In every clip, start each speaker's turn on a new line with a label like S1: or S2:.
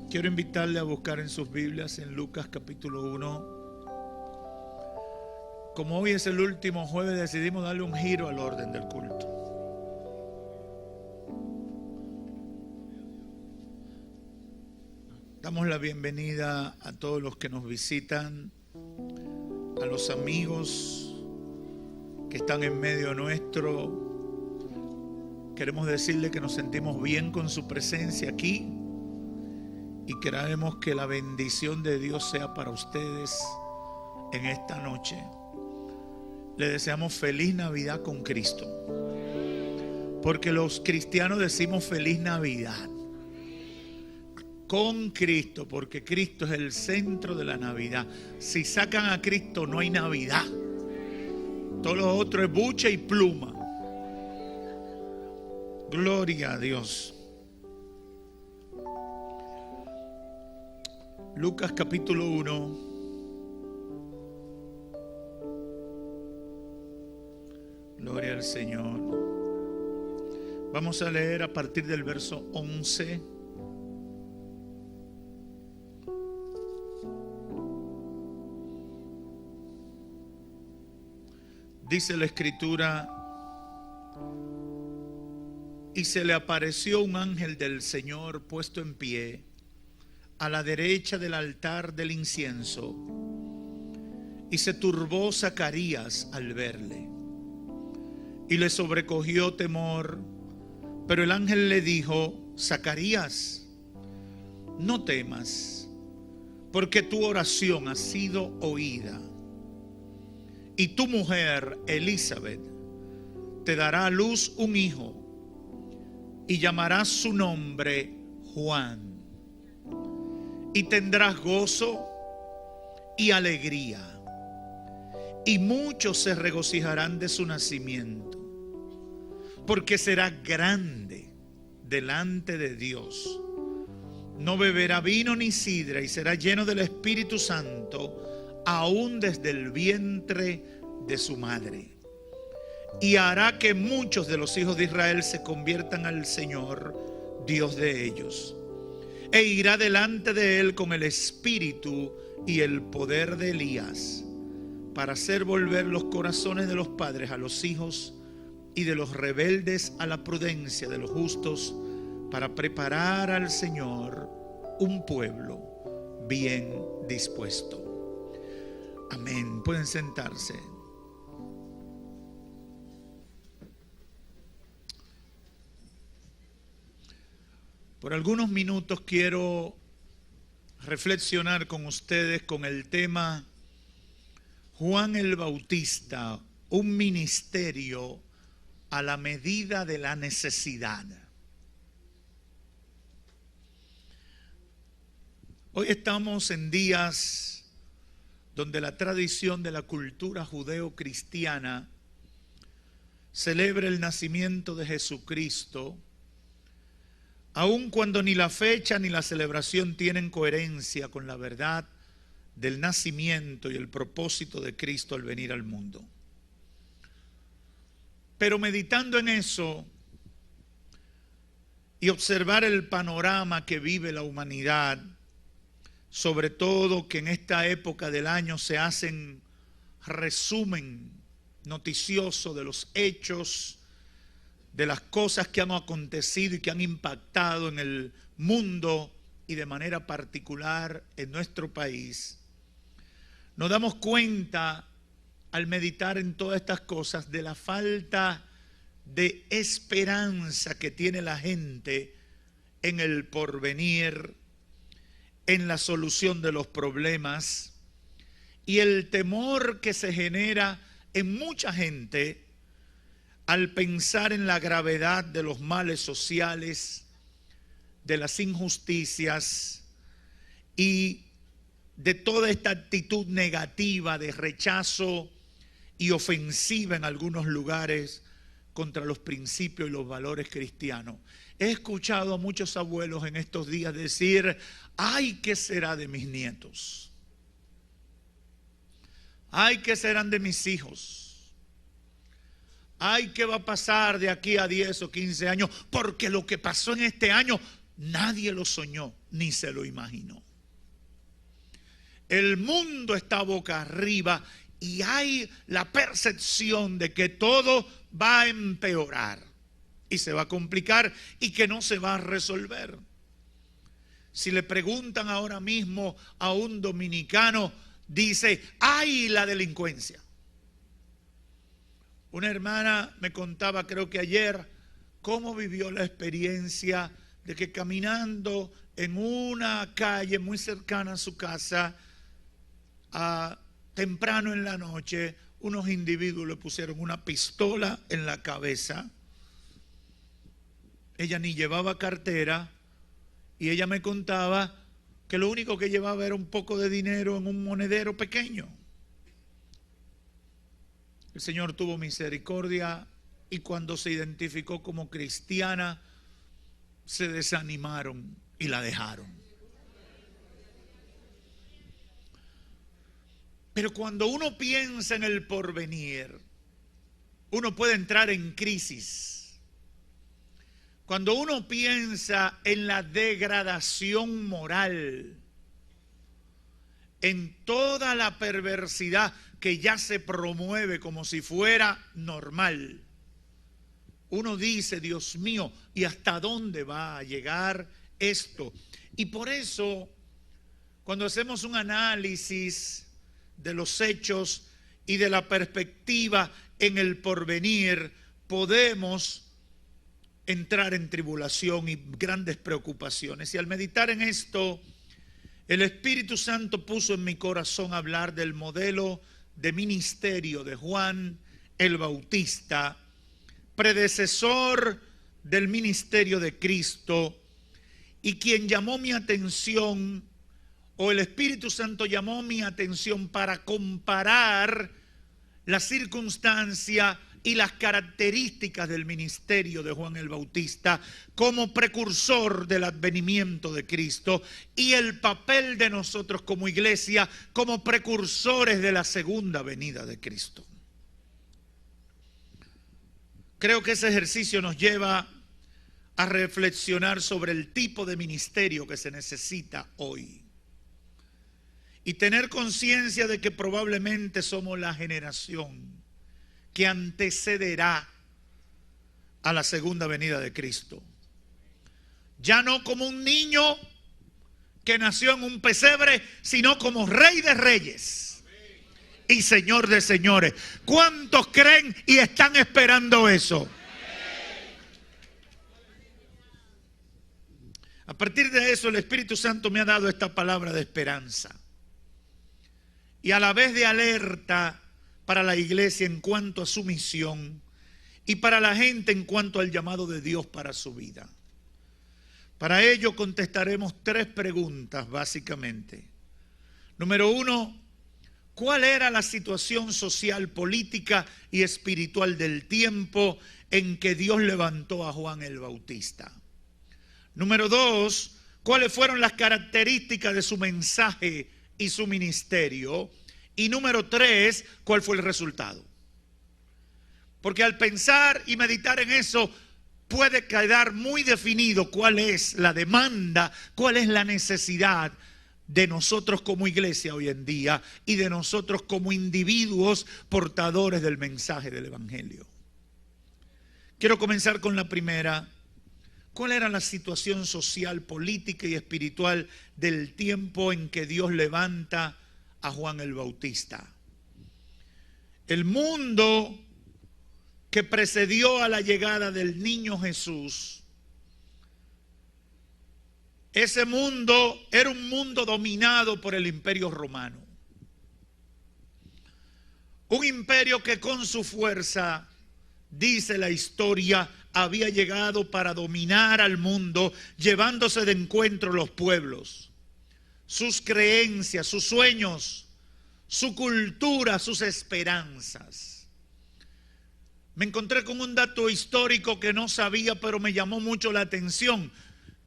S1: Quiero invitarle a buscar en sus Biblias en Lucas capítulo 1. Como hoy es el último jueves, decidimos darle un giro al orden del culto. Damos la bienvenida a todos los que nos visitan, a los amigos que están en medio nuestro. Queremos decirle que nos sentimos bien con su presencia aquí y queremos que la bendición de Dios sea para ustedes en esta noche. Le deseamos feliz Navidad con Cristo, porque los cristianos decimos feliz Navidad con Cristo, porque Cristo es el centro de la Navidad. Si sacan a Cristo no hay Navidad, todo lo otro es buche y pluma. Gloria a Dios. Lucas capítulo 1. Gloria al Señor. Vamos a leer a partir del verso 11. Dice la Escritura: y se le apareció un ángel del Señor puesto en pie a la derecha del altar del incienso, y se turbó Zacarías al verle, y le sobrecogió temor. Pero el ángel le dijo: Zacarías, no temas, porque tu oración ha sido oída, y tu mujer Elizabeth te dará a luz un hijo, y llamarás su nombre Juan, y tendrás gozo y alegría, y muchos se regocijarán de su nacimiento, porque será grande delante de Dios. No beberá vino ni sidra, y será lleno del Espíritu Santo aún desde el vientre de su madre. Y hará que muchos de los hijos de Israel se conviertan al Señor, Dios de ellos. E irá delante de él con el espíritu y el poder de Elías, para hacer volver los corazones de los padres a los hijos y de los rebeldes a la prudencia de los justos, para preparar al Señor un pueblo bien dispuesto. Amén. Pueden sentarse. Por algunos minutos quiero reflexionar con ustedes con el tema Juan el Bautista, un ministerio a la medida de la necesidad. Hoy estamos en días donde la tradición de la cultura judeo-cristiana celebra el nacimiento de Jesucristo, aun cuando ni la fecha ni la celebración tienen coherencia con la verdad del nacimiento y el propósito de Cristo al venir al mundo. Pero meditando en eso y observar el panorama que vive la humanidad, sobre todo que en esta época del año se hacen resumen noticioso de los hechos, de las cosas que han acontecido y que han impactado en el mundo y de manera particular en nuestro país, nos damos cuenta al meditar en todas estas cosas de la falta de esperanza que tiene la gente en el porvenir, en la solución de los problemas, y el temor que se genera en mucha gente al pensar en la gravedad de los males sociales, de las injusticias y de toda esta actitud negativa de rechazo y ofensiva en algunos lugares contra los principios y los valores cristianos. He escuchado a muchos abuelos en estos días decir: ay, ¿qué será de mis nietos? Ay, ¿qué serán de mis hijos? Ay, ¿qué va a pasar de aquí a 10 o 15 años? Porque lo que pasó en este año nadie lo soñó ni se lo imaginó. El mundo está boca arriba y hay la percepción de que todo va a empeorar y se va a complicar y que no se va a resolver. Si le preguntan ahora mismo a un dominicano, dice, ¡ay, la delincuencia! Una hermana me contaba, creo que ayer, cómo vivió la experiencia de que caminando en una calle muy cercana a su casa, temprano en la noche, unos individuos le pusieron una pistola en la cabeza. Ella ni llevaba cartera y ella me contaba que lo único que llevaba era un poco de dinero en un monedero pequeño. El Señor tuvo misericordia y cuando se identificó como cristiana, se desanimaron y la dejaron. Pero cuando uno piensa en el porvenir, uno puede entrar en crisis. Cuando uno piensa en la degradación moral, en toda la perversidad que ya se promueve como si fuera normal, uno dice, Dios mío, ¿y hasta dónde va a llegar esto? Y por eso, cuando hacemos un análisis de los hechos y de la perspectiva en el porvenir, podemos entrar en tribulación y grandes preocupaciones. Y al meditar en esto, el Espíritu Santo puso en mi corazón hablar del modelo de ministerio de Juan el Bautista, predecesor del ministerio de Cristo, y quien llamó mi atención, o el Espíritu Santo llamó mi atención para comparar la circunstancia y las características del ministerio de Juan el Bautista como precursor del advenimiento de Cristo y el papel de nosotros como iglesia como precursores de la segunda venida de Cristo. Creo que ese ejercicio nos lleva a reflexionar sobre el tipo de ministerio que se necesita hoy y tener conciencia de que probablemente somos la generación que antecederá a la segunda venida de Cristo. Ya no como un niño que nació en un pesebre, sino como Rey de Reyes y Señor de Señores. ¿Cuántos creen y están esperando eso? A partir de eso, el Espíritu Santo me ha dado esta palabra de esperanza y a la vez de alerta para la iglesia en cuanto a su misión y para la gente en cuanto al llamado de Dios para su vida. Para ello contestaremos 3 preguntas básicamente. Número 1, ¿cuál era la situación social, política y espiritual del tiempo en que Dios levantó a Juan el Bautista? Número 2, ¿cuáles fueron las características de su mensaje y su ministerio? Y número 3, ¿cuál fue el resultado? Porque al pensar y meditar en eso, puede quedar muy definido cuál es la demanda, cuál es la necesidad de nosotros como iglesia hoy en día y de nosotros como individuos portadores del mensaje del Evangelio. Quiero comenzar con la primera. ¿Cuál era la situación social, política y espiritual del tiempo en que Dios levanta a Juan el Bautista? El mundo que precedió a la llegada del niño Jesús, ese mundo era un mundo dominado por el Imperio Romano. Un imperio que con su fuerza, dice la historia, había llegado para dominar al mundo, llevándose de encuentro los pueblos, sus creencias, sus sueños, su cultura, sus esperanzas. Me encontré con un dato histórico que no sabía, pero me llamó mucho la atención,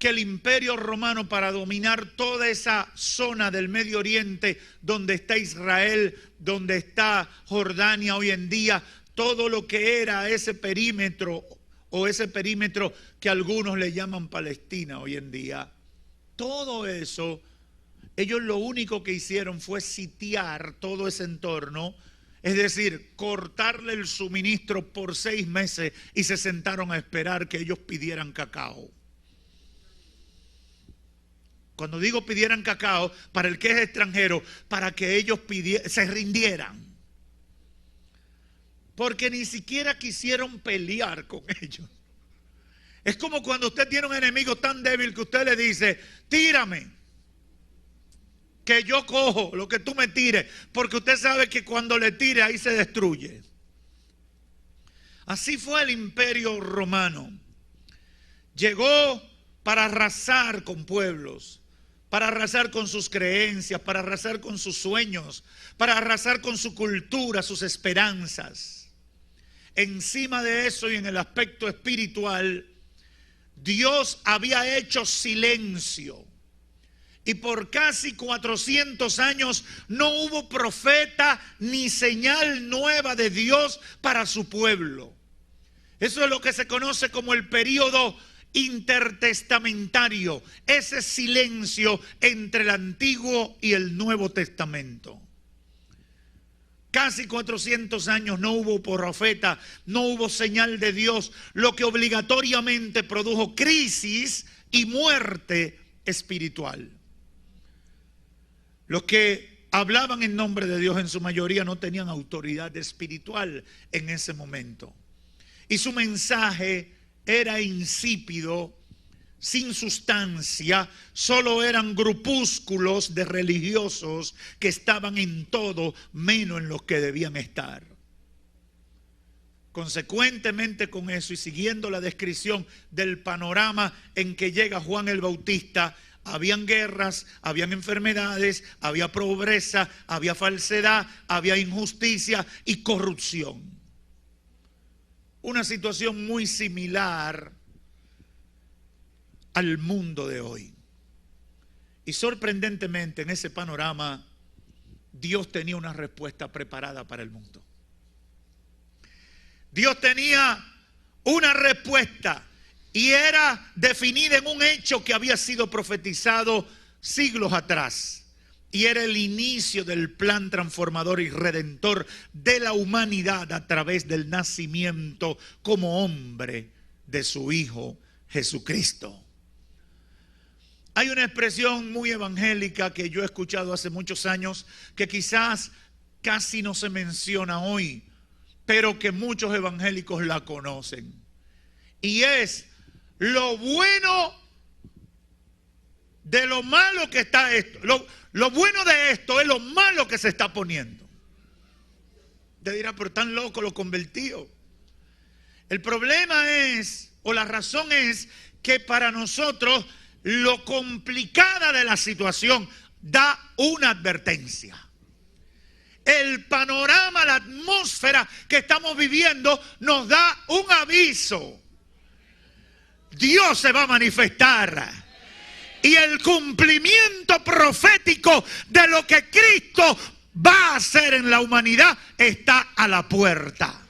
S1: que el Imperio Romano, para dominar toda esa zona del Medio Oriente, donde está Israel, donde está Jordania hoy en día, todo lo que era ese perímetro o ese perímetro que algunos le llaman Palestina hoy en día. Todo eso, ellos lo único que hicieron fue sitiar todo ese entorno, es decir, cortarle el suministro por 6 meses y se sentaron a esperar que ellos pidieran cacao. Cuando digo pidieran cacao, para el que es extranjero, para que ellos se rindieran. Porque ni siquiera quisieron pelear con ellos. Es como cuando usted tiene un enemigo tan débil que usted le dice, tírame, que yo cojo lo que tú me tires, porque usted sabe que cuando le tire ahí se destruye. Así fue el imperio romano. Llegó para arrasar con pueblos, para arrasar con sus creencias, para arrasar con sus sueños, para arrasar con su cultura, sus esperanzas. Encima de eso y en el aspecto espiritual, Dios había hecho silencio. Y por casi 400 años no hubo profeta ni señal nueva de Dios para su pueblo. Eso es lo que se conoce como el período intertestamentario, ese silencio entre el Antiguo y el Nuevo Testamento. Casi 400 años no hubo profeta, no hubo señal de Dios, lo que obligatoriamente produjo crisis y muerte espiritual. Los que hablaban en nombre de Dios en su mayoría no tenían autoridad espiritual en ese momento. Y su mensaje era insípido, sin sustancia, solo eran grupúsculos de religiosos que estaban en todo menos en los que debían estar. Consecuentemente con eso y siguiendo la descripción del panorama en que llega Juan el Bautista, habían guerras, habían enfermedades, había pobreza, había falsedad, había injusticia y corrupción. Una situación muy similar al mundo de hoy. Y sorprendentemente en ese panorama, Dios tenía una respuesta preparada para el mundo. Dios tenía una respuesta y era definida en un hecho que había sido profetizado siglos atrás. Y era el inicio del plan transformador y redentor de la humanidad a través del nacimiento como hombre de su Hijo Jesucristo. Hay una expresión muy evangélica que yo he escuchado hace muchos años, que quizás casi no se menciona hoy, pero que muchos evangélicos la conocen. Y es lo bueno de lo malo que está esto. Lo bueno de esto es lo malo que se está poniendo. Te dirá, pero tan loco lo convertido. El problema es, o la razón es, que para nosotros lo complicada de la situación da una advertencia. El panorama, la atmósfera que estamos viviendo nos da un aviso. Dios se va a manifestar. Y el cumplimiento profético de lo que Cristo va a hacer en la humanidad está a la puerta.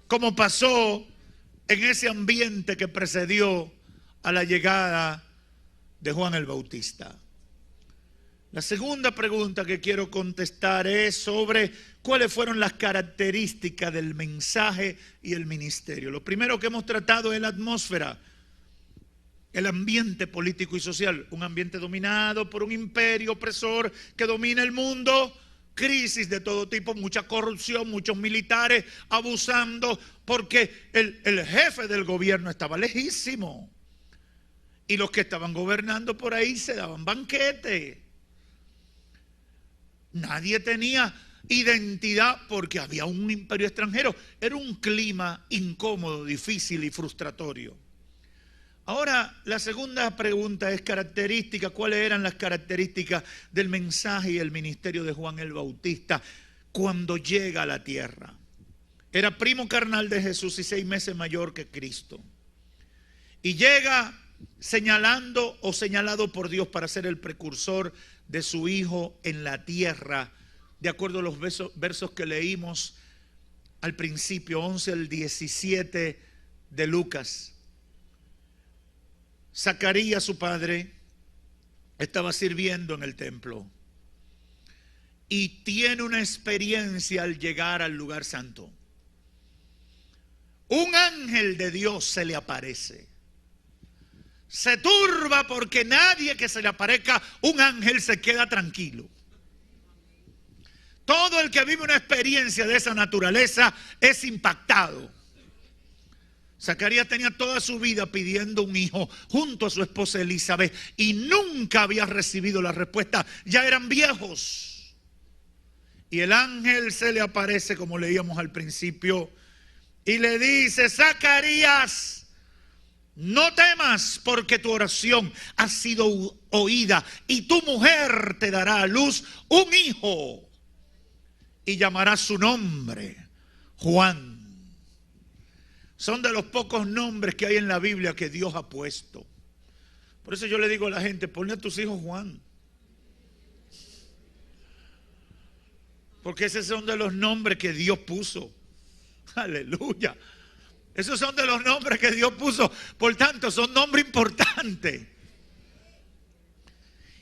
S1: Como pasó en ese ambiente que precedió a la llegada de Juan el Bautista. La segunda pregunta que quiero contestar es sobre cuáles fueron las características del mensaje y el ministerio. Lo primero que hemos tratado es la atmósfera. El ambiente político y social, un ambiente dominado por un imperio opresor que domina el mundo, crisis de todo tipo, mucha corrupción, muchos militares abusando, porque el jefe del gobierno estaba lejísimo. Y los que estaban gobernando por ahí se daban banquete. Nadie tenía identidad porque había un imperio extranjero. Era un clima incómodo, difícil y frustratorio. Ahora, la segunda pregunta es característica. ¿Cuáles eran las características del mensaje y el ministerio de Juan el Bautista cuando llega a la tierra? Era primo carnal de Jesús y 6 meses mayor que Cristo. Y llega señalando o señalado por Dios para ser el precursor de su Hijo en la tierra, de acuerdo a los versos que leímos al principio, 11 al 17 de Lucas. Zacarías, su padre, estaba sirviendo en el templo y tiene una experiencia al llegar al lugar santo. Un ángel de Dios se le aparece. Se turba porque nadie que se le aparezca un ángel se queda tranquilo. Todo el que vive una experiencia de esa naturaleza es impactado. Zacarías tenía toda su vida pidiendo un hijo junto a su esposa Elizabeth y nunca había recibido la respuesta. Ya eran viejos. Y el ángel se le aparece, como leíamos al principio, y le dice: Zacarías, no temas, porque tu oración ha sido oída y tu mujer te dará a luz un hijo y llamará su nombre Juan. Son de los pocos nombres que hay en la Biblia que Dios ha puesto. Por eso yo le digo a la gente: ponle a tus hijos Juan. Porque esos son de los nombres que Dios puso. Aleluya. Esos son de los nombres que Dios puso. Por tanto, son nombres importantes.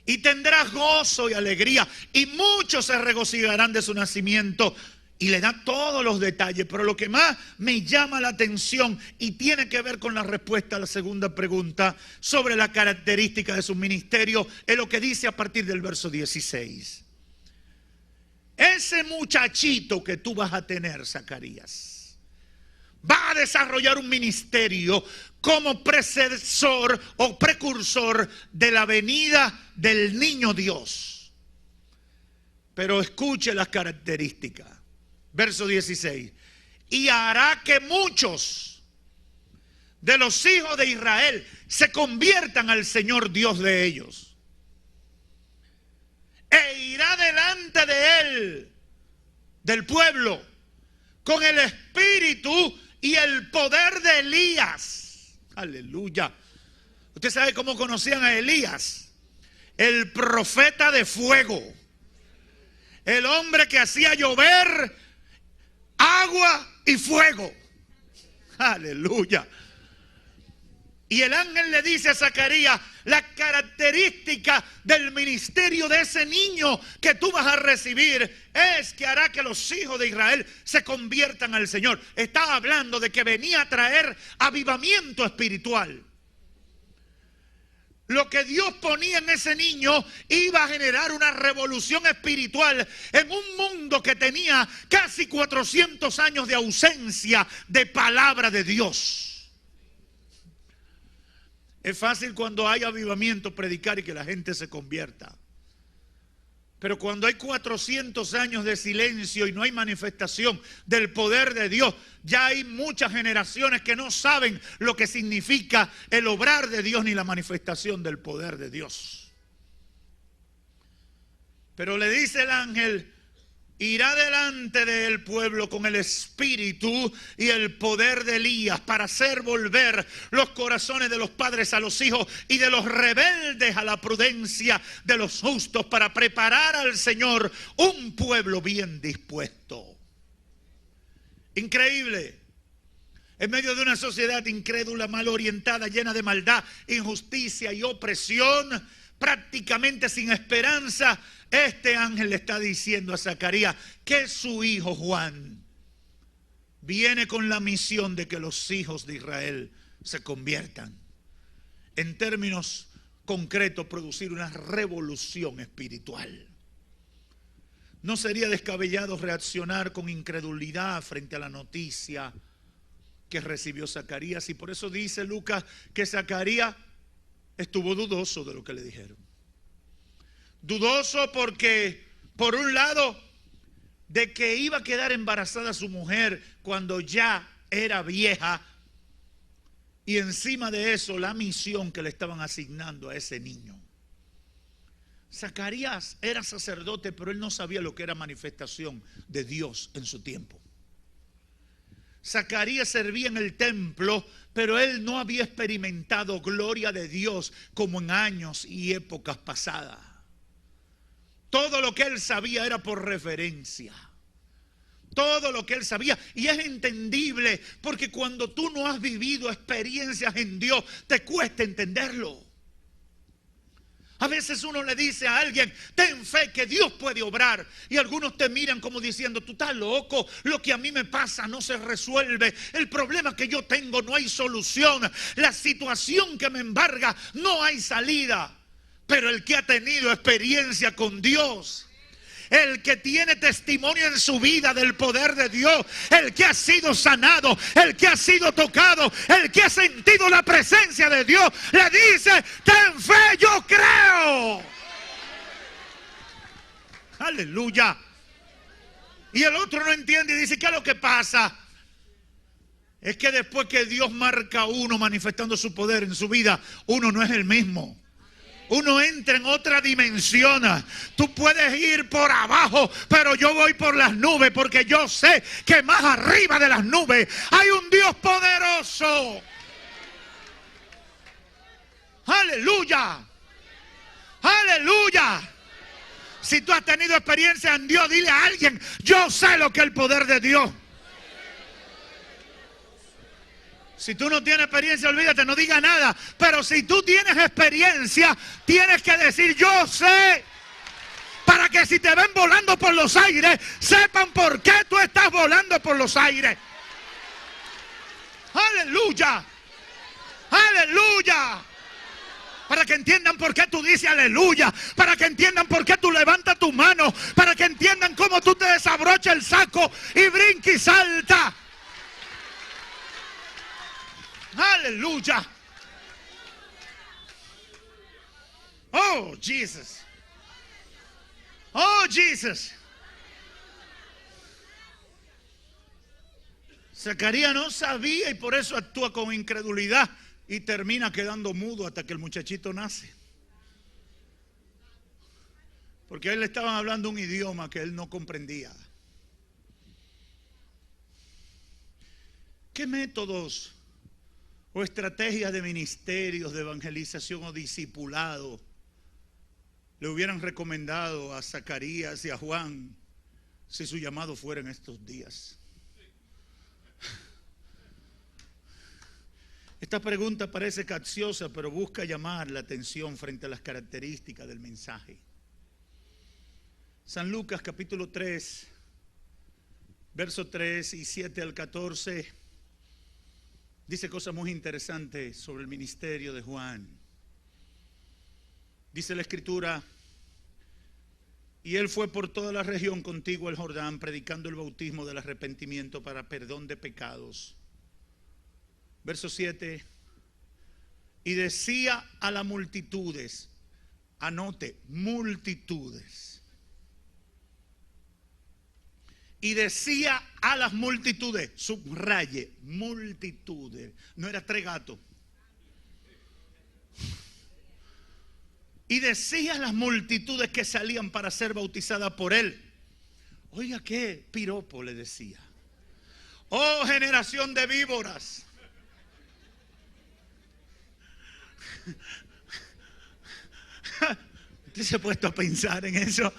S1: Y tendrás gozo y alegría, y muchos se regocijarán de su nacimiento. Y le da todos los detalles. Pero lo que más me llama la atención y tiene que ver con la respuesta a la segunda pregunta sobre la característica de su ministerio es lo que dice a partir del verso 16. Ese muchachito que tú vas a tener, Zacarías, va a desarrollar un ministerio como precesor o precursor de la venida del niño Dios. Pero escuche las características. Verso 16. Y hará que muchos de los hijos de Israel se conviertan al Señor Dios de ellos. E irá delante de él, del pueblo, con el espíritu y el poder de Elías. Aleluya. Usted sabe cómo conocían a Elías: el profeta de fuego, el hombre que hacía llover agua y fuego. Aleluya. Y el ángel le dice a Zacarías: la característica del ministerio de ese niño que tú vas a recibir es que hará que los hijos de Israel se conviertan al Señor. Está hablando de que venía a traer avivamiento espiritual. Lo que Dios ponía en ese niño iba a generar una revolución espiritual en un mundo que tenía casi 400 años de ausencia de palabra de Dios. Es fácil cuando hay avivamiento predicar y que la gente se convierta. Pero cuando hay 400 años de silencio y no hay manifestación del poder de Dios, ya hay muchas generaciones que no saben lo que significa el obrar de Dios ni la manifestación del poder de Dios. Pero le dice el ángel: irá delante del pueblo con el espíritu y el poder de Elías para hacer volver los corazones de los padres a los hijos y de los rebeldes a la prudencia de los justos, para preparar al Señor un pueblo bien dispuesto. Increíble. En medio de una sociedad incrédula, mal orientada, llena de maldad, injusticia y opresión, prácticamente sin esperanza, este ángel le está diciendo a Zacarías que su hijo Juan viene con la misión de que los hijos de Israel se conviertan. En términos concretos, producir una revolución espiritual. No sería descabellado reaccionar con incredulidad frente a la noticia que recibió Zacarías, y por eso dice Lucas que Zacarías estuvo dudoso de lo que le dijeron. Dudoso porque, por un lado, de que iba a quedar embarazada su mujer cuando ya era vieja, y encima de eso la misión que le estaban asignando a ese niño. Zacarías era sacerdote, pero él no sabía lo que era manifestación de Dios en su tiempo. Zacarías servía en el templo, pero él no había experimentado gloria de Dios como en años y épocas pasadas. Todo lo que él sabía era por referencia. todo lo que él sabía. Y es entendible, porque cuando tú no has vivido experiencias en Dios, te cuesta entenderlo. A veces uno le dice a alguien, ten fe que Dios puede obrar. Y algunos te miran como diciendo, tú estás loco, lo que a mí me pasa no se resuelve. El problema que yo tengo no hay solución. La situación que me embarga no hay salida. Pero el que ha tenido experiencia con Dios, el que tiene testimonio en su vida del poder de Dios, el que ha sido sanado, el que ha sido tocado, el que ha sentido la presencia de Dios, le dice, ten fe, yo creo. Aleluya. Y el otro no entiende y dice, ¿qué es lo que pasa? Es que después que Dios marca a uno manifestando su poder en su vida, uno no es el mismo. Uno entra en otra dimensión. Tú puedes ir por abajo, pero yo voy por las nubes, porque yo sé que más arriba de las nubes hay un Dios poderoso. Aleluya. Aleluya. Si tú has tenido experiencia en Dios, dile a alguien, yo sé lo que es el poder de Dios. Si tú no tienes experiencia, olvídate, no diga nada. Pero si tú tienes experiencia, tienes que decir, yo sé. Para que si te ven volando por los aires, sepan por qué tú estás volando por los aires. Aleluya. Aleluya. Para que entiendan por qué tú dices aleluya. Para que entiendan por qué tú levantas tu mano. Para que entiendan cómo tú te desabrochas el saco y brinca y salta. Aleluya. Oh, Jesus. Oh, Jesus. Zacarías no sabía y por eso actúa con incredulidad y termina quedando mudo hasta que el muchachito nace. Porque a él le estaban hablando un idioma que él no comprendía. ¿Qué métodos o estrategias de ministerios, de evangelización o discipulado le hubieran recomendado a Zacarías y a Juan si su llamado fuera en estos días? Esta pregunta parece capciosa, pero busca llamar la atención frente a las características del mensaje. San Lucas capítulo 3, versos 3 y 7 al 14, dice cosas muy interesantes sobre el ministerio de Juan. Dice la escritura, y él fue por toda la región contigua al Jordán, predicando el bautismo del arrepentimiento para perdón de pecados. Verso 7, y decía a las multitudes, anote, multitudes. Y decía a las multitudes, subraye, multitudes, no era tres gatos. Y decía a las multitudes que salían para ser bautizadas por él. Oiga, qué piropo le decía. Oh, generación de víboras. Usted se ha puesto a pensar en eso.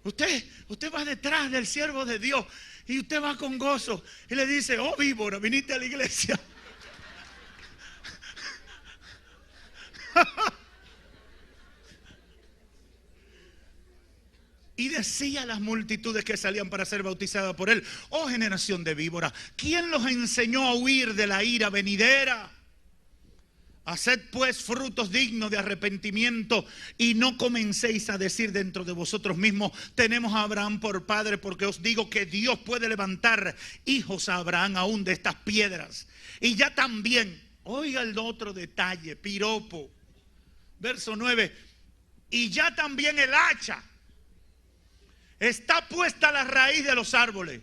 S1: Usted va detrás del siervo de Dios y usted va con gozo y le dice, oh víbora, viniste a la iglesia. Y decía a las multitudes que salían para ser bautizadas por él, oh generación de víbora, ¿quién los enseñó a huir de la ira venidera? Haced pues frutos dignos de arrepentimiento y no comencéis a decir dentro de vosotros mismos, tenemos a Abraham por padre, porque os digo que Dios puede levantar hijos a Abraham aún de estas piedras. Y ya también, oiga el otro detalle, piropo, verso 9, y ya también el hacha está puesta a la raíz de los árboles.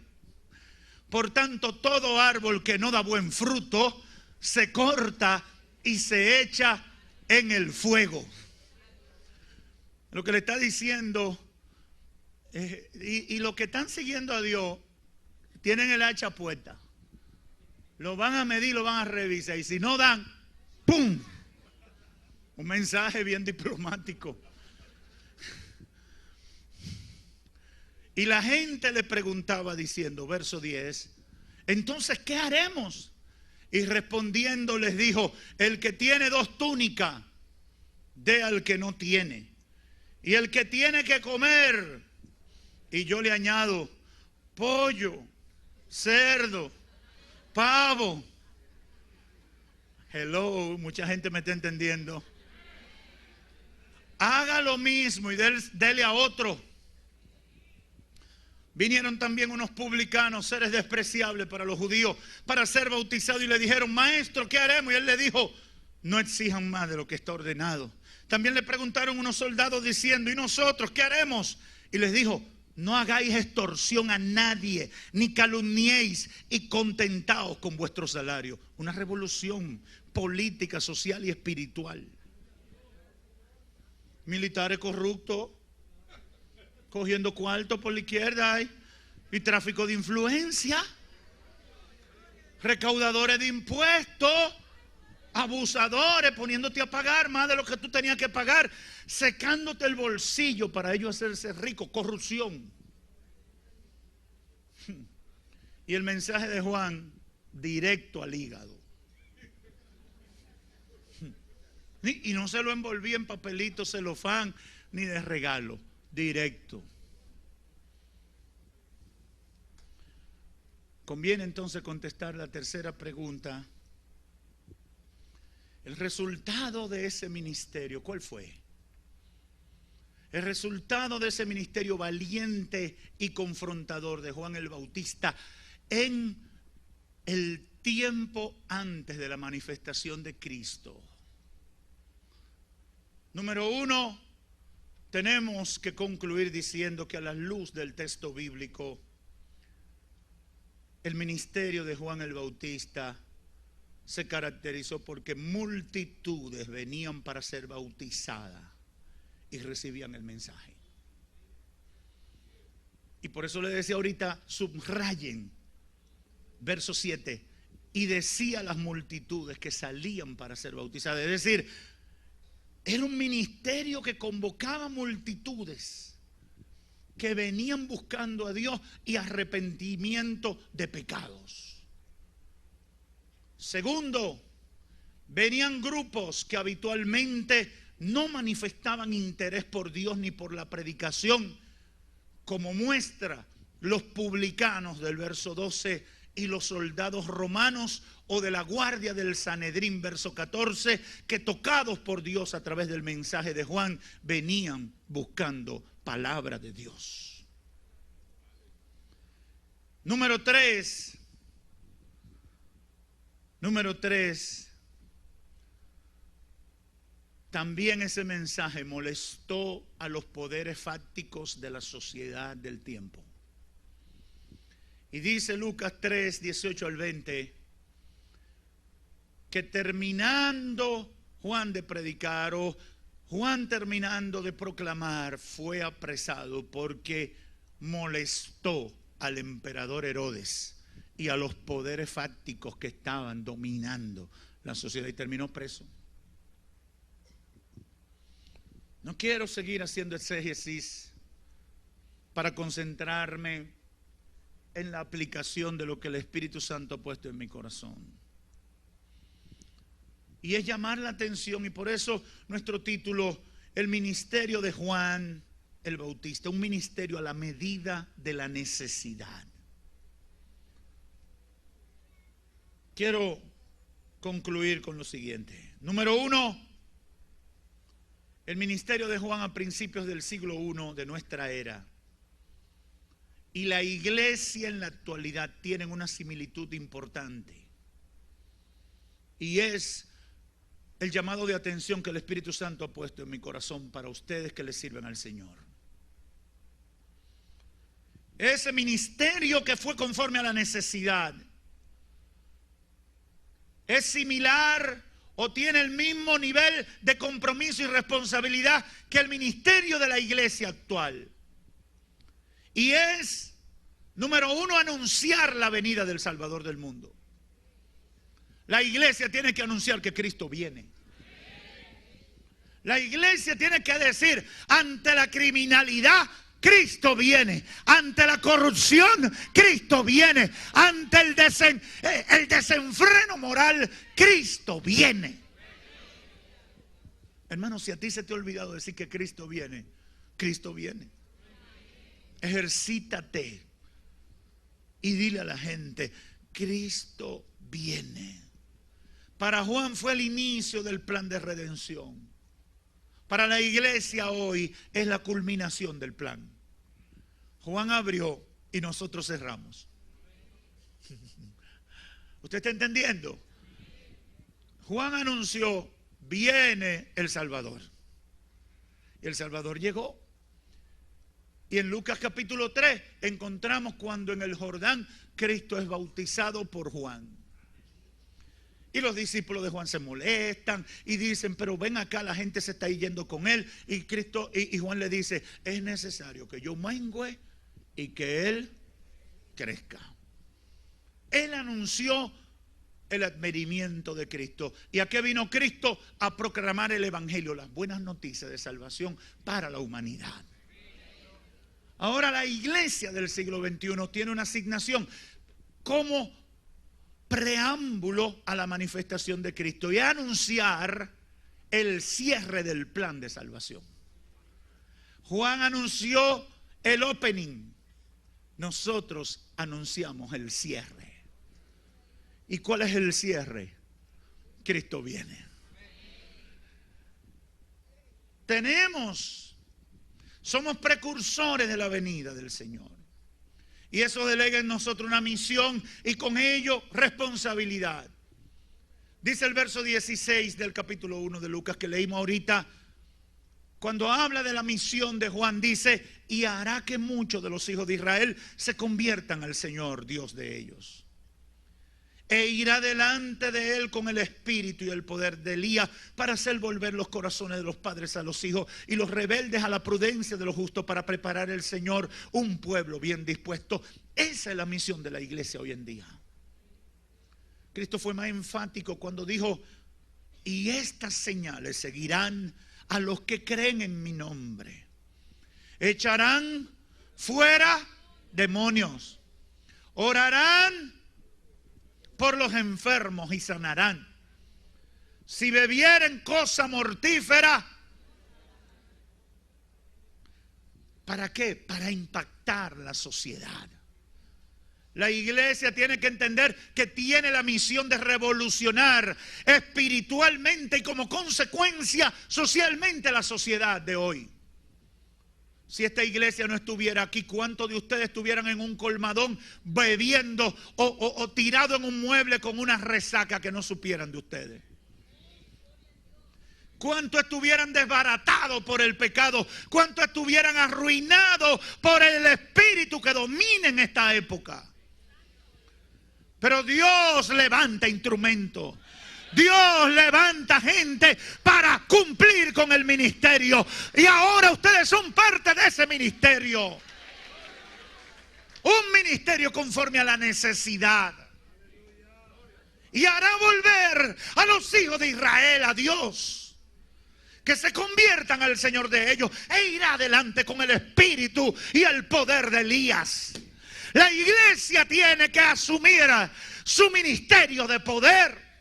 S1: Por tanto, todo árbol que no da buen fruto se corta y se echa en el fuego. Lo que le está diciendo, y los que están siguiendo a Dios, tienen el hacha puesta. Lo van a medir, lo van a revisar. Y si no dan, ¡pum! Un mensaje bien diplomático. Y la gente le preguntaba diciendo, verso 10, entonces, ¿qué haremos? Y respondiendo les dijo, el que tiene 2 túnicas, dé al que no tiene. Y el que tiene que comer, y yo le añado, pollo, cerdo, pavo. Hello, mucha gente me está entendiendo. Haga lo mismo y dele a otro. Vinieron también unos publicanos, seres despreciables para los judíos, para ser bautizados y le dijeron, maestro, ¿qué haremos? Y él le dijo, no exijan más de lo que está ordenado. También le preguntaron unos soldados diciendo, ¿y nosotros qué haremos? Y les dijo, no hagáis extorsión a nadie, ni calumniéis, y contentaos con vuestro salario. Una revolución política, social y espiritual. Militares corruptos, cogiendo cuarto por la izquierda y tráfico de influencia, recaudadores de impuestos, abusadores, poniéndote a pagar más de lo que tú tenías que pagar, secándote el bolsillo para ellos hacerse ricos, corrupción. Y el mensaje de Juan, directo al hígado. Y no se lo envolvía en papelito, celofán, ni de regalo. Directo. Conviene entonces contestar la tercera pregunta. El resultado de ese ministerio, ¿cuál fue? El resultado de ese ministerio valiente y confrontador de Juan el Bautista en el tiempo antes de la manifestación de Cristo. Número 1, tenemos que concluir diciendo que a la luz del texto bíblico, el ministerio de Juan el Bautista se caracterizó porque multitudes venían para ser bautizadas y recibían el mensaje. Y por eso le decía ahorita, subrayen, verso 7, y decía a las multitudes que salían para ser bautizadas. Es decir, era un ministerio que convocaba multitudes que venían buscando a Dios y arrepentimiento de pecados. Segundo, venían grupos que habitualmente no manifestaban interés por Dios ni por la predicación, como muestra los publicanos del verso 12 y los soldados romanos o de la guardia del Sanedrín, verso 14, que tocados por Dios a través del mensaje de Juan, venían buscando palabra de Dios. Número 3, también ese mensaje molestó a los poderes fácticos de la sociedad del tiempo. Y dice Lucas 3, 18 al 20, que terminando Juan de predicar, o Juan terminando de proclamar, fue apresado porque molestó al emperador Herodes y a los poderes fácticos que estaban dominando la sociedad, y terminó preso. No quiero seguir haciendo exégesis para concentrarme en la aplicación de lo que el Espíritu Santo ha puesto en mi corazón. Y es llamar la atención, y por eso nuestro título, el ministerio de Juan el Bautista, un ministerio a la medida de la necesidad. Quiero concluir con lo siguiente. Número 1, el ministerio de Juan a principios del siglo I de nuestra era y la iglesia en la actualidad tienen una similitud importante, y es el llamado de atención que el Espíritu Santo ha puesto en mi corazón para ustedes que le sirven al Señor. Ese ministerio que fue conforme a la necesidad es similar o tiene el mismo nivel de compromiso y responsabilidad que el ministerio de la iglesia actual. Y es, número 1, anunciar la venida del Salvador del mundo. La iglesia tiene que anunciar que Cristo viene. La iglesia tiene que decir ante la criminalidad Cristo viene. Ante la corrupción, Cristo viene. Ante el desenfreno moral, Cristo viene. Hermano, si a ti se te ha olvidado decir que Cristo viene, Cristo viene. Ejercítate y dile a la gente, Cristo viene. Para Juan fue el inicio del plan de redención. Para la iglesia hoy es la culminación del plan. Juan abrió y nosotros cerramos. ¿Usted está entendiendo? Juan anunció, viene el Salvador. Y el Salvador llegó. Y en Lucas capítulo 3 encontramos cuando en el Jordán Cristo es bautizado por Juan. Y los discípulos de Juan se molestan y dicen, pero ven acá, la gente se está yendo con él. Y Juan le dice, es necesario que yo mengüe y que él crezca. Él anunció el advenimiento de Cristo. ¿Y a qué vino Cristo? A proclamar el evangelio, las buenas noticias de salvación para la humanidad. Ahora la iglesia del siglo XXI tiene una asignación como preámbulo a la manifestación de Cristo y anunciar el cierre del plan de salvación. Juan anunció el opening, nosotros anunciamos el cierre. ¿Y cuál es el cierre? Cristo viene. Somos precursores de la venida del Señor. Y eso delega en nosotros una misión y con ello responsabilidad. Dice el verso 16 del capítulo 1 de Lucas que leímos ahorita. Cuando habla de la misión de Juan dice, y hará que muchos de los hijos de Israel se conviertan al Señor, Dios de ellos. E irá delante de él con el espíritu y el poder de Elías para hacer volver los corazones de los padres a los hijos y los rebeldes a la prudencia de los justos, para preparar el Señor un pueblo bien dispuesto. Esa es la misión de la iglesia hoy en día. Cristo fue más enfático cuando dijo, y estas señales seguirán a los que creen en mi nombre. Echarán fuera demonios, orarán por los enfermos y sanarán. Si bebieren cosa mortífera, ¿para qué? Para impactar la sociedad. La iglesia tiene que entender que tiene la misión de revolucionar espiritualmente y como consecuencia socialmente la sociedad de hoy. Si esta iglesia no estuviera aquí, ¿cuántos de ustedes estuvieran en un colmadón bebiendo o tirado en un mueble con una resaca que no supieran de ustedes? ¿Cuántos estuvieran desbaratados por el pecado? ¿Cuántos estuvieran arruinados por el espíritu que domina en esta época? Pero Dios levanta instrumentos. Dios levanta gente para cumplir con el ministerio. Y ahora ustedes son parte de ese ministerio. Un ministerio conforme a la necesidad. Y hará volver a los hijos de Israel a Dios. Que se conviertan al Señor de ellos. E irá adelante con el espíritu y el poder de Elías. La iglesia tiene que asumir su ministerio de poder.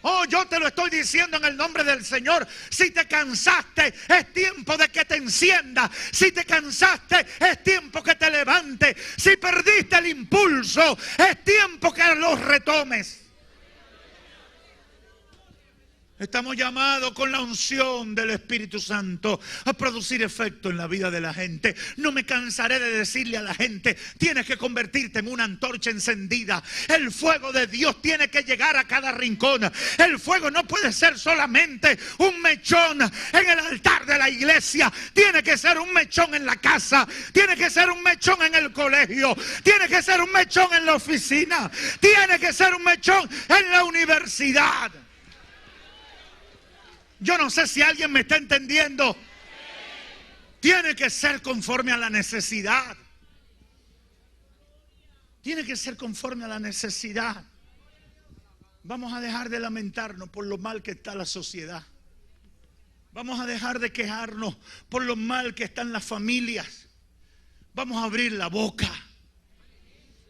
S1: Oh, yo te lo estoy diciendo en el nombre del Señor. Si te cansaste, es tiempo de que te encienda. Si te cansaste, es tiempo que te levante. Si perdiste el impulso, es tiempo que lo retomes. Estamos llamados con la unción del Espíritu Santo a producir efecto en la vida de la gente. No me cansaré de decirle a la gente, tienes que convertirte en una antorcha encendida. El fuego de Dios tiene que llegar a cada rincón. El fuego no puede ser solamente un mechón en el altar de la iglesia. Tiene que ser un mechón en la casa. Tiene que ser un mechón en el colegio. Tiene que ser un mechón en la oficina. Tiene que ser un mechón en la universidad. Yo no sé si alguien me está entendiendo. Tiene que ser conforme a la necesidad. Tiene que ser conforme a la necesidad. Vamos a dejar de lamentarnos por lo mal que está la sociedad. Vamos a dejar de quejarnos por lo mal que están las familias. Vamos a abrir la boca.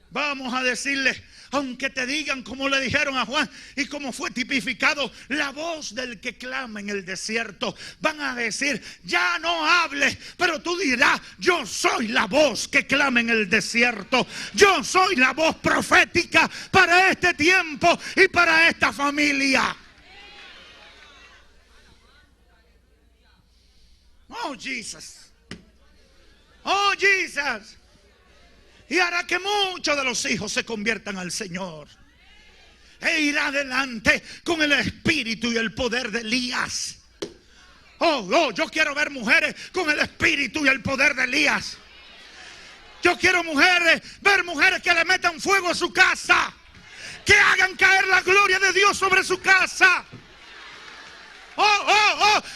S1: Vamos a decirle, aunque te digan como le dijeron a Juan y como fue tipificado, la voz del que clama en el desierto. Van a decir, ya no hables, pero tú dirás, yo soy la voz que clama en el desierto. Yo soy la voz profética para este tiempo y para esta familia. Oh, Jesus. Oh, Jesus. Y hará que muchos de los hijos se conviertan al Señor. E irá adelante con el espíritu y el poder de Elías. Yo quiero ver mujeres con el espíritu y el poder de Elías. Yo quiero ver mujeres que le metan fuego a su casa. Que hagan caer la gloria de Dios sobre su casa.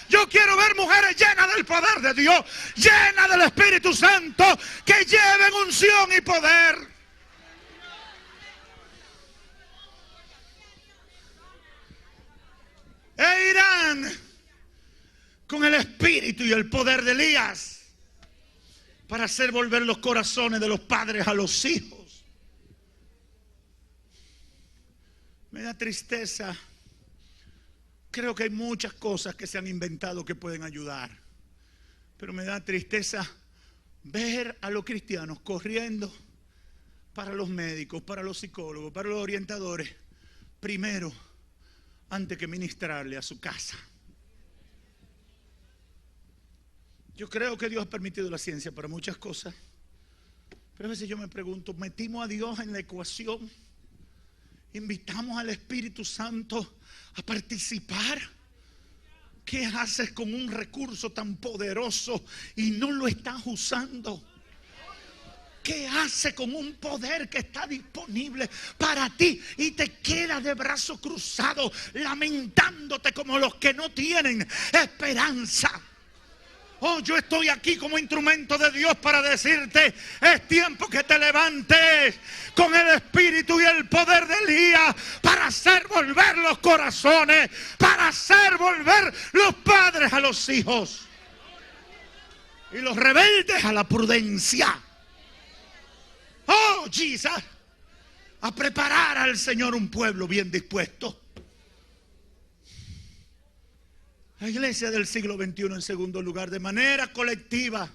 S1: Yo quiero ver mujeres llenas del poder de Dios, llenas del Espíritu Santo, que lleven unción y poder. E irán con el espíritu y el poder de Elías para hacer volver los corazones de los padres a los hijos. Me da tristeza. Creo que hay muchas cosas que se han inventado que pueden ayudar, pero me da tristeza ver a los cristianos corriendo para los médicos, para los psicólogos, para los orientadores, primero, antes que ministrarle a su casa. Yo creo que Dios ha permitido la ciencia para muchas cosas, pero a veces yo me pregunto, ¿metimos a Dios en la ecuación? ¿Invitamos al Espíritu Santo a participar? ¿Qué haces con un recurso tan poderoso y no lo estás usando? ¿Qué haces con un poder que está disponible para ti y te quedas de brazos cruzados lamentándote como los que no tienen esperanza? Yo estoy aquí como instrumento de Dios para decirte, es tiempo que te levantes con el espíritu y el poder de Elías para hacer volver los corazones, para hacer volver los padres a los hijos y los rebeldes a la prudencia. Jesus, a preparar al Señor un pueblo bien dispuesto. La iglesia del siglo XXI, en segundo lugar, de manera colectiva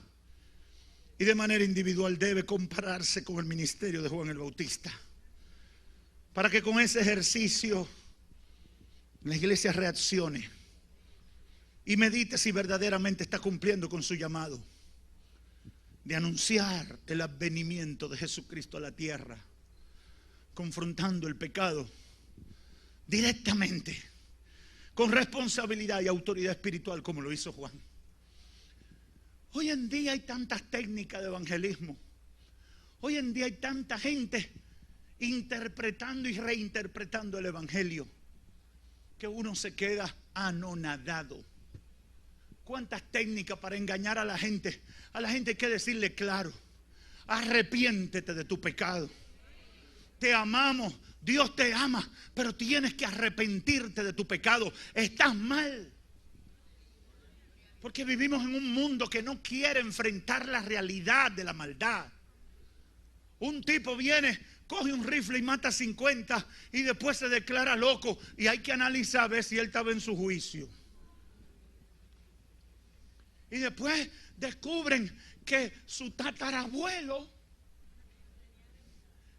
S1: y de manera individual, debe compararse con el ministerio de Juan el Bautista, para que con ese ejercicio la iglesia reaccione y medite si verdaderamente está cumpliendo con su llamado de anunciar el advenimiento de Jesucristo a la tierra, confrontando el pecado directamente, con responsabilidad y autoridad espiritual, como lo hizo Juan. Hoy en día hay tantas técnicas de evangelismo. Hoy en día hay tanta gente interpretando y reinterpretando el evangelio que uno se queda anonadado. ¿Cuántas técnicas para engañar a la gente? A la gente hay que decirle claro: arrepiéntete de tu pecado. Te amamos, Dios te ama, pero tienes que arrepentirte de tu pecado. Estás mal. Porque vivimos en un mundo que no quiere enfrentar la realidad de la maldad. Un tipo viene, coge un rifle y mata 50 y después se declara loco y hay que analizar a ver si él estaba en su juicio. Y después descubren que su tatarabuelo,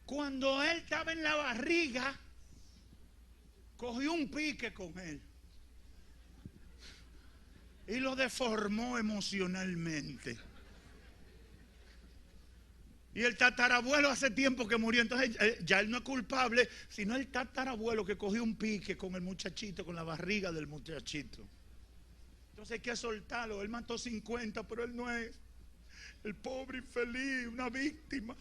S1: cuando él estaba en la barriga, cogió un pique con él y lo deformó emocionalmente. Y el tatarabuelo hace tiempo que murió, entonces ya él no es culpable, sino el tatarabuelo que cogió un pique con el muchachito, con la barriga del muchachito. Entonces hay que soltarlo. Él mató 50, pero él no es el pobre infeliz, una víctima.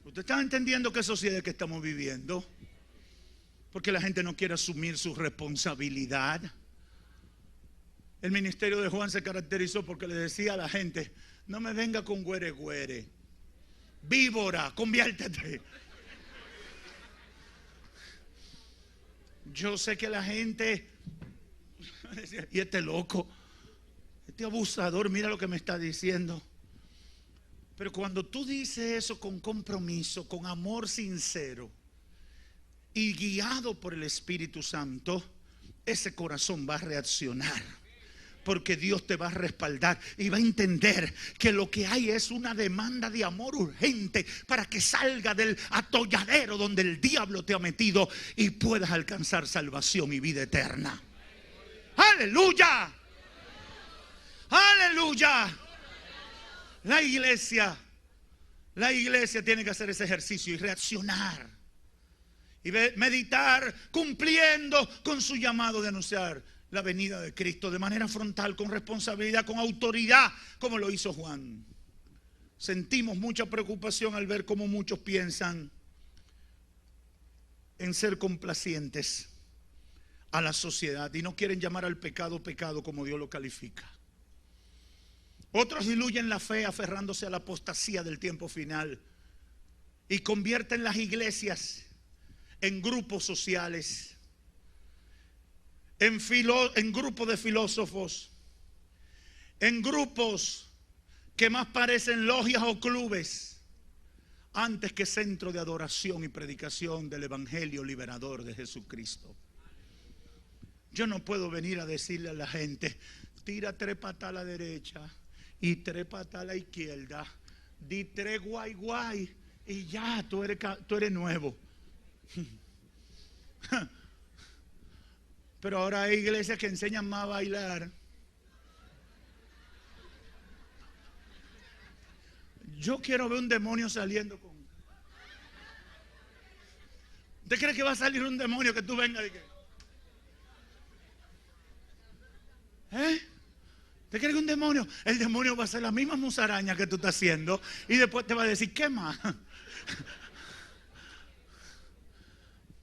S1: ¿Usted está entendiendo qué sociedad que estamos viviendo? Porque la gente no quiere asumir su responsabilidad. El ministerio de Juan se caracterizó porque le decía a la gente: no me venga con güere güere, víbora, conviértete. Yo sé que la gente Y este loco, este abusador, mira lo que me está diciendo. Pero cuando tú dices eso con compromiso, con amor sincero y guiado por el Espíritu Santo, ese corazón va a reaccionar. Porque Dios te va a respaldar y va a entender que lo que hay es una demanda de amor urgente para que salga del atolladero donde el diablo te ha metido y puedas alcanzar salvación y vida eterna. ¡Aleluya! ¡Aleluya! La iglesia tiene que hacer ese ejercicio y reaccionar y meditar cumpliendo con su llamado de anunciar la venida de Cristo de manera frontal, con responsabilidad, con autoridad, como lo hizo Juan. Sentimos mucha preocupación al ver cómo muchos piensan en ser complacientes a la sociedad y no quieren llamar al pecado pecado como Dios lo califica. Otros diluyen la fe aferrándose a la apostasía del tiempo final y convierten las iglesias en grupos sociales, en grupos de filósofos, en grupos que más parecen logias o clubes antes que centro de adoración y predicación del evangelio liberador de Jesucristo. Yo no puedo venir a decirle a la gente: tira 3 patas a la derecha y 3 patas a la izquierda, di 3 guay guay y ya tú eres nuevo. Pero ahora hay iglesias que enseñan más a bailar. Yo quiero ver un demonio saliendo con... ¿Usted cree que va a salir un demonio que tú vengas y que... ¿Usted cree que un demonio? El demonio va a hacer la misma musaraña que tú estás haciendo y después te va a decir: ¿qué más?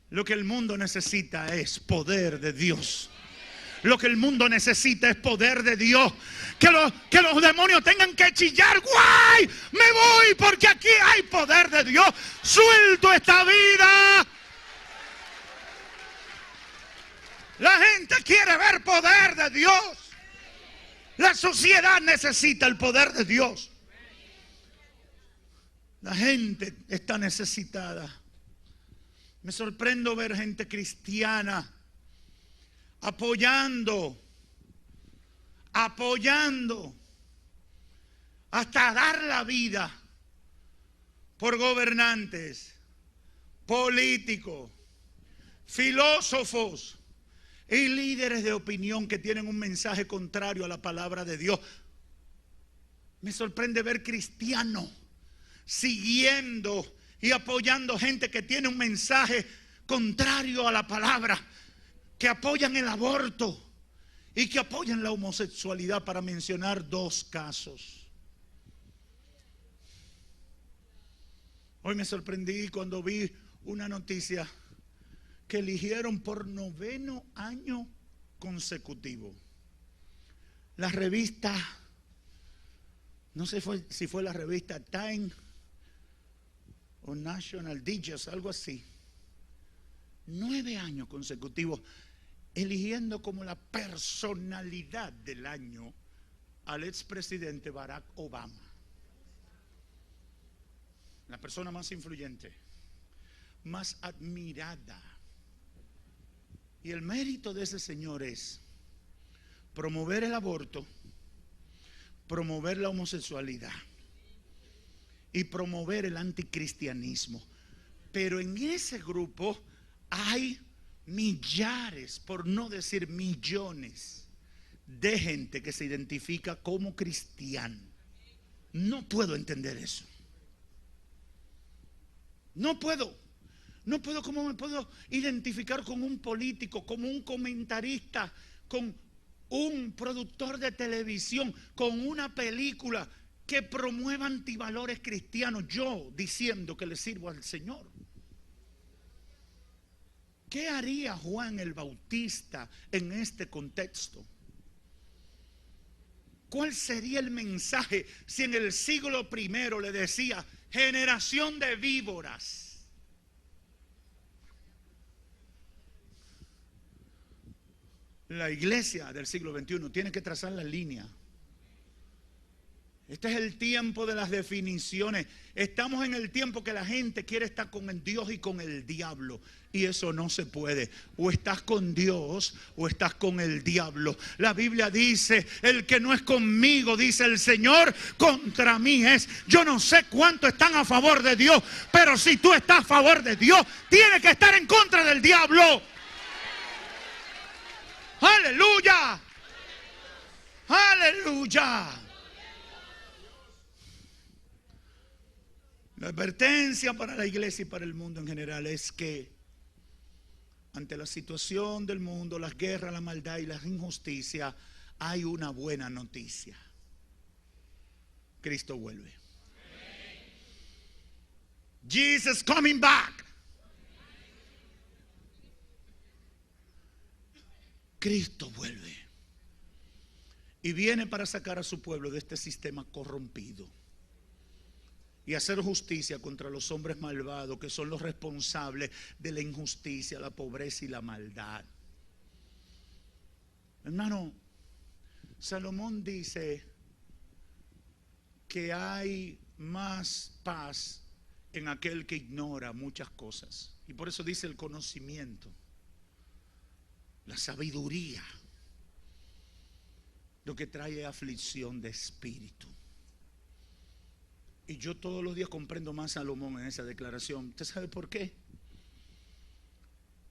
S1: Lo que el mundo necesita es poder de Dios. Lo que el mundo necesita es poder de Dios. Que los demonios tengan que chillar: ¡guay! Me voy porque aquí hay poder de Dios. Suelto esta vida. La gente quiere ver poder de Dios. La sociedad necesita el poder de Dios. La gente está necesitada. Me sorprendo ver gente cristiana apoyando, hasta dar la vida por gobernantes, políticos, filósofos y líderes de opinión que tienen un mensaje contrario a la palabra de Dios. Me sorprende ver cristianos siguiendo y apoyando gente que tiene un mensaje contrario a la palabra, que apoyan el aborto y que apoyan la homosexualidad, para mencionar 2 casos. Hoy me sorprendí cuando vi una noticia que eligieron por 9º año consecutivo la revista, no sé si fue la revista Time o National Digest, algo así, 9 años consecutivos eligiendo como la personalidad del año al expresidente Barack Obama, la persona más influyente, más admirada. Y el mérito de ese señor es promover el aborto, promover la homosexualidad y promover el anticristianismo. Pero en ese grupo hay millares, por no decir millones, de gente que se identifica como cristiano. No puedo entender eso. No puedo. ¿Cómo me puedo identificar con un político, como un comentarista, con un productor de televisión, con una película que promueva antivalores cristianos, yo diciendo que le sirvo al Señor? ¿Qué haría Juan el Bautista en este contexto? ¿Cuál sería el mensaje si en el siglo I le decía: generación de víboras? La iglesia del siglo XXI tiene que trazar la línea. Este es el tiempo de las definiciones. Estamos en el tiempo que la gente quiere estar con el Dios y con el diablo. Y eso no se puede. O estás con Dios o estás con el diablo. La Biblia dice, el que no es conmigo, dice el Señor, contra mí es. Yo no sé cuánto están a favor de Dios, pero si tú estás a favor de Dios, tienes que estar en contra del diablo. Aleluya. Aleluya. La advertencia para la iglesia y para el mundo en general es que ante la situación del mundo, las guerras, la maldad y la injusticia, hay una buena noticia. Cristo vuelve. Jesus coming back. Cristo vuelve. Y viene para sacar a su pueblo de este sistema corrompido. Y hacer justicia contra los hombres malvados que son los responsables de la injusticia, la pobreza y la maldad. Hermano, Salomón dice que hay más paz en aquel que ignora muchas cosas. Y por eso dice el conocimiento, la sabiduría, lo que trae aflicción de espíritu. Y yo todos los días comprendo más a Salomón en esa declaración. ¿Usted sabe por qué?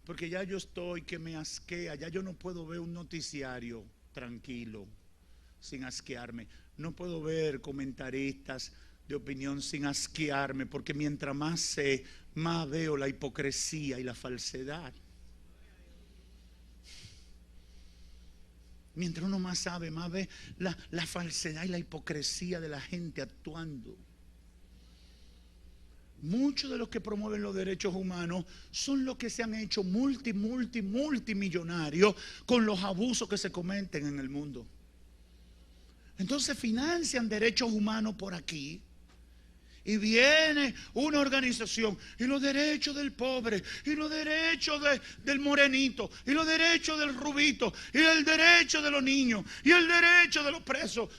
S1: Porque ya yo estoy que me asquea. Ya yo no puedo ver un noticiario tranquilo sin asquearme. No puedo ver comentaristas de opinión sin asquearme. Porque mientras más sé, más veo la hipocresía y la falsedad. Mientras uno más sabe, más ve la falsedad y la hipocresía de la gente actuando. Muchos de los que promueven los derechos humanos son los que se han hecho multimillonarios con los abusos que se cometen en el mundo. Entonces financian derechos humanos por aquí. Y viene una organización y los derechos del pobre, y los derechos del morenito, y los derechos del rubito, y el derecho de los niños, y el derecho de los presos.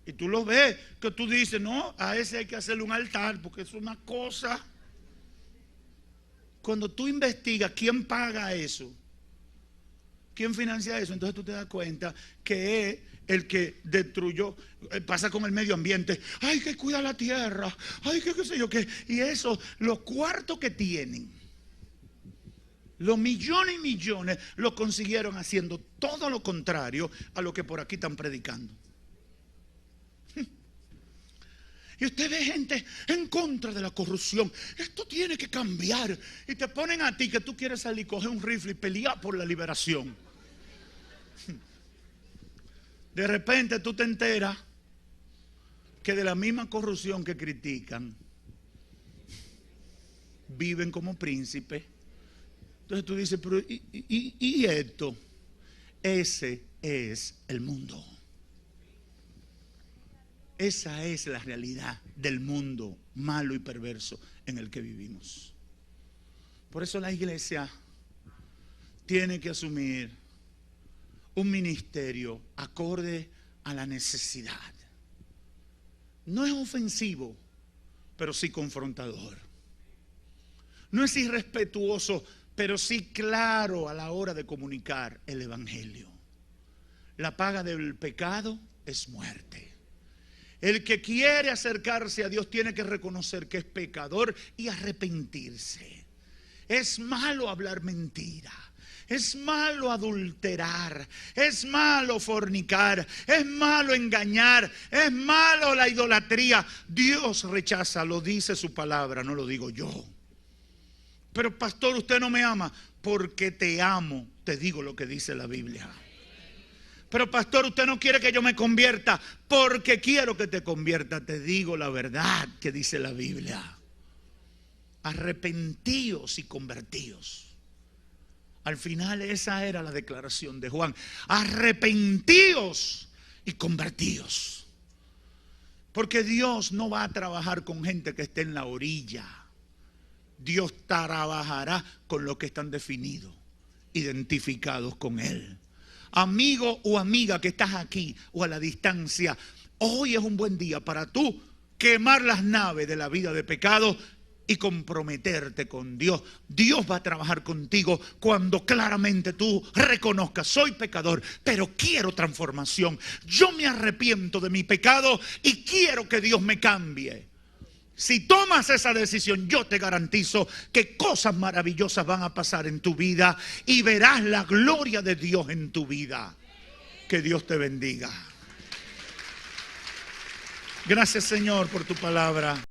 S1: Y tú lo ves, que tú dices, no, a ese hay que hacerle un altar, porque es una cosa. Cuando tú investigas quién paga eso, quién financia eso, entonces tú te das cuenta que es el que destruyó. Pasa con el medio ambiente. Hay que cuidar la tierra. Hay que qué sé yo qué. Y eso, los cuartos que tienen, los millones y millones, lo consiguieron haciendo todo lo contrario a lo que por aquí están predicando. Y usted ve gente en contra de la corrupción. Esto tiene que cambiar. Y te ponen a ti que tú quieres salir, coger un rifle y pelear por la liberación. De repente tú te enteras que de la misma corrupción que critican, viven como príncipes. Entonces tú dices, pero ¿y esto? Ese es el mundo. Esa es la realidad del mundo malo y perverso en el que vivimos. Por eso la iglesia tiene que asumir un ministerio acorde a la necesidad. No es ofensivo, pero sí confrontador. No es irrespetuoso, pero sí claro a la hora de comunicar el evangelio. La paga del pecado es muerte. El que quiere acercarse a Dios tiene que reconocer que es pecador y arrepentirse. Es malo hablar mentira. Es malo adulterar, es malo fornicar, es malo engañar, es malo la idolatría. Dios rechaza, lo dice su palabra, no lo digo yo. Pero pastor, usted no me ama. Porque te amo, te digo lo que dice la Biblia. Pero pastor, usted no quiere que yo me convierta. Porque quiero que te convierta, te digo la verdad que dice la Biblia. Arrepentíos y convertíos. Al final esa era la declaración de Juan. Arrepentíos y convertíos. Porque Dios no va a trabajar con gente que esté en la orilla. Dios trabajará con los que están definidos, identificados con Él. amigo o amiga que estás aquí o a la distancia, hoy es un buen día para tú quemar las naves de la vida de pecado y comprometerte con Dios. Dios va a trabajar contigo cuando claramente tú reconozcas: soy pecador, pero quiero transformación. Yo me arrepiento de mi pecado y quiero que Dios me cambie. Si tomas esa decisión, yo te garantizo que cosas maravillosas van a pasar en tu vida y verás la gloria de Dios en tu vida. Que Dios te bendiga. Gracias, Señor, por tu palabra.